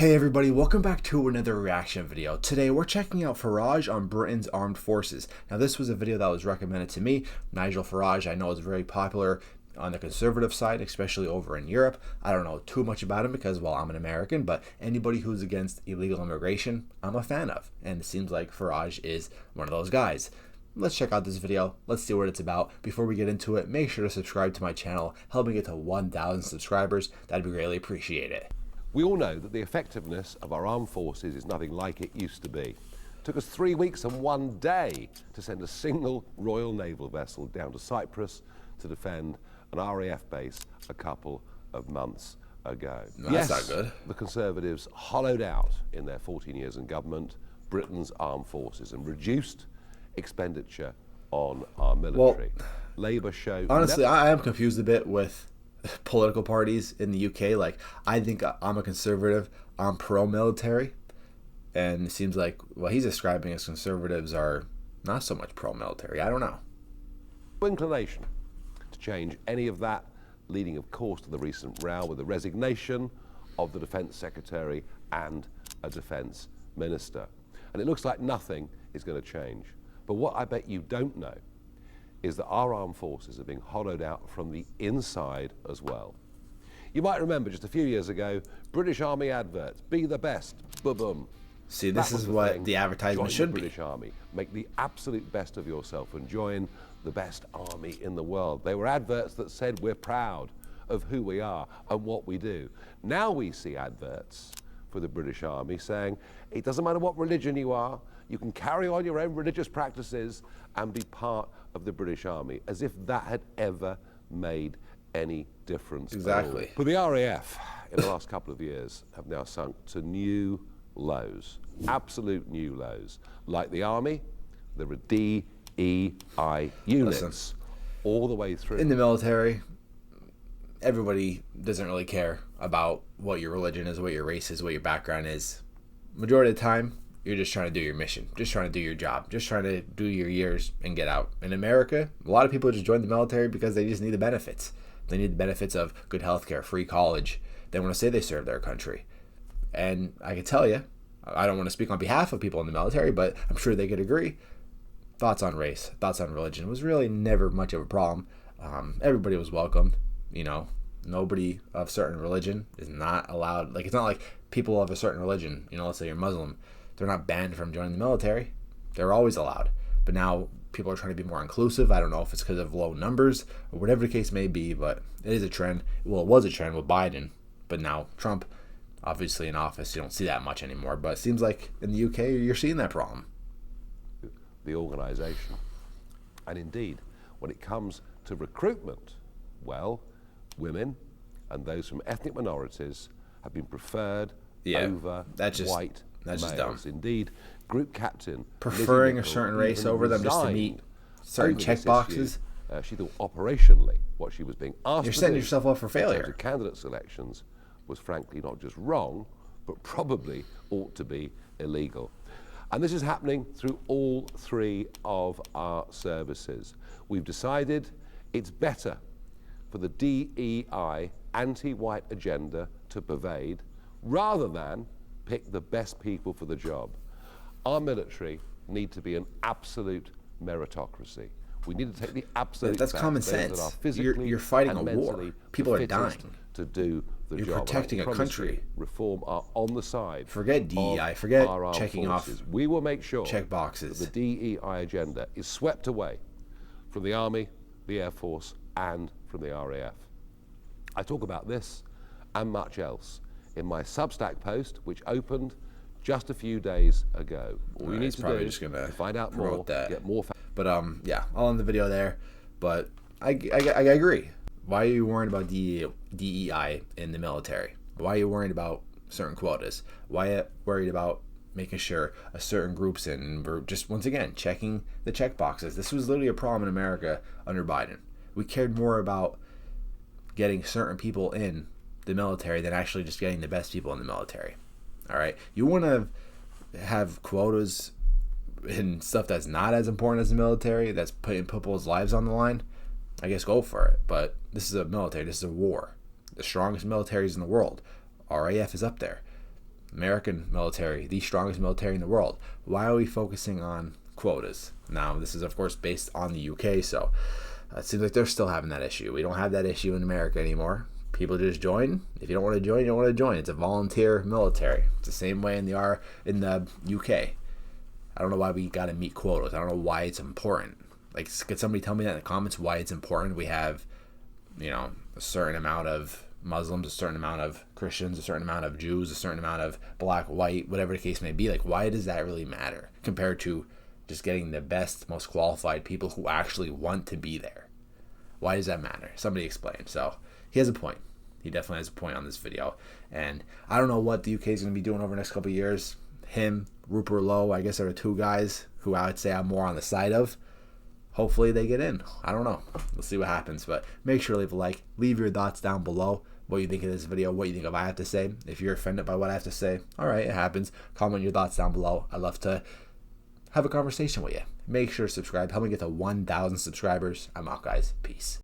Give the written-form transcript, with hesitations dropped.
Hey everybody, welcome back to another reaction video. Today we're checking out Farage on Britain's armed forces. Now this was a video that was recommended to me. Nigel Farage I know is very popular on the conservative side, especially over in Europe. I don't know too much about him because, well, I'm an American, but anybody who's against illegal immigration, I'm a fan of. And it seems like Farage is one of those guys. Let's check out this video. Let's see what it's about. Before we get into it, make sure to subscribe to my channel. Help me get to 1,000 subscribers. That'd be greatly appreciated. We all know that the effectiveness of our armed forces is nothing like it used to be. It took us 3 weeks and 1 day to send a single Royal Naval vessel down to Cyprus to defend an RAF base a couple of months ago. No, that's not good. The Conservatives hollowed out in their 14 years in government Britain's armed forces and reduced expenditure on our military. Well, Labour showed... Honestly, I am confused a bit with political parties in the UK. Like, I think I'm a conservative. I'm pro-military. And it seems like what he's describing as conservatives are not so much pro-military. I don't know. Inclination to change any of that, leading, of course, to the recent row with the resignation of the Defence Secretary and a Defence Minister. And it looks like nothing is going to change. But what I bet you don't know is that our armed forces are being hollowed out from the inside as well. You might remember just a few years ago, British Army adverts, be the best, boom. See, this is what the advertisement should be. British Army, make the absolute best of yourself and join the best army in the world. They were adverts that said we're proud of who we are and what we do. Now we see adverts for the British Army saying, it doesn't matter what religion you are, you can carry on your own religious practices and be part of the British Army, as if that had ever made any difference. Exactly. But the RAF in the last couple of years have now sunk to new lows, absolute new lows. Like the Army, there are DEI units all the way through. In the military, everybody doesn't really care about what your religion is, what your race is, what your background is. Majority of the time, you're just trying to do your mission, just trying to do your job, just trying to do your years and get out. In America, a lot of people just join the military because they just need the benefits. They need the benefits of good health care, free college. They want to say they serve their country. And I can tell you, I don't want to speak on behalf of people in the military, but I'm sure they could agree. Thoughts on race, thoughts on religion was really never much of a problem. Everybody was welcome, you know. Nobody of certain religion is not allowed. Like, it's not like people of a certain religion, you know, let's say you're Muslim, they're not banned from joining the military. They're always allowed. But now people are trying to be more inclusive. I don't know if it's because of low numbers or whatever the case may be, but it is a trend. Well, it was a trend with Biden, but now Trump, obviously in office, you don't see that much anymore. But it seems like in the UK, you're seeing that problem. The organisation. And indeed, when it comes to recruitment, well, women and those from ethnic minorities have been preferred over white that's just males. dumb. Indeed, group captain preferring a certain race over them just to meet certain check boxes. She thought operationally what she was being asked you're to setting do yourself up for failure. In terms of candidate selections was frankly not just wrong, but probably ought to be illegal. And this is happening through all three of our services. We've decided it's better for the DEI anti-white agenda to pervade rather than pick the best people for the job. Our military need to be an absolute meritocracy. We need to take the absolute that's common sense. You're fighting a war. People are dying to do the job. You're protecting a country. Reform are on the side. Forget DEI. Forget checking forces. off. We will make sure check boxes. That the DEI agenda is swept away from the Army, the Air Force, and from the RAF. I talk about this and much else in my Substack post, which opened just a few days ago. All you need to do is find out more, get more facts. But yeah, I'll end the video there. But I agree. Why are you worried about DEI in the military? Why are you worried about certain quotas? Why are you worried about making sure a certain group's in? We're just, once again, checking the check boxes. This was literally a problem in America under Biden. We cared more about getting certain people in the military than actually just getting the best people in the military. All right, you want to have quotas in stuff that's not as important as the military, that's putting people's lives on the line, I guess go for it. But this is a military, this is a war. The strongest militaries in the world. RAF is up there. American military, the strongest military in the world. Why are we focusing on quotas? Now, this is, of course, based on the UK, so it seems like they're still having that issue. We don't have that issue in America anymore. People just join. If you don't want to join, you don't want to join. It's a volunteer military. It's the same way in the UK. I don't know why we got to meet quotas. I don't know why it's important. Like, could somebody tell me that in the comments why it's important? We have, a certain amount of Muslims, a certain amount of Christians, a certain amount of Jews, a certain amount of black, white, whatever the case may be. Like, why does that really matter compared to just getting the best, most qualified people who actually want to be there? Why does that matter? Somebody explain. So he has a point. He definitely has a point on this video. And I don't know what the UK is going to be doing over the next couple of years. Him, Rupert Lowe, I guess are the two guys who I would say I'm more on the side of. Hopefully they get in. I don't know. We'll see what happens. But make sure to leave a like. Leave your thoughts down below. What you think of this video. What you think of what I have to say. If you're offended by what I have to say, all right, it happens. Comment your thoughts down below. I'd love to have a conversation with you. Make sure to subscribe. Help me get to 1,000 subscribers. I'm out, guys. Peace.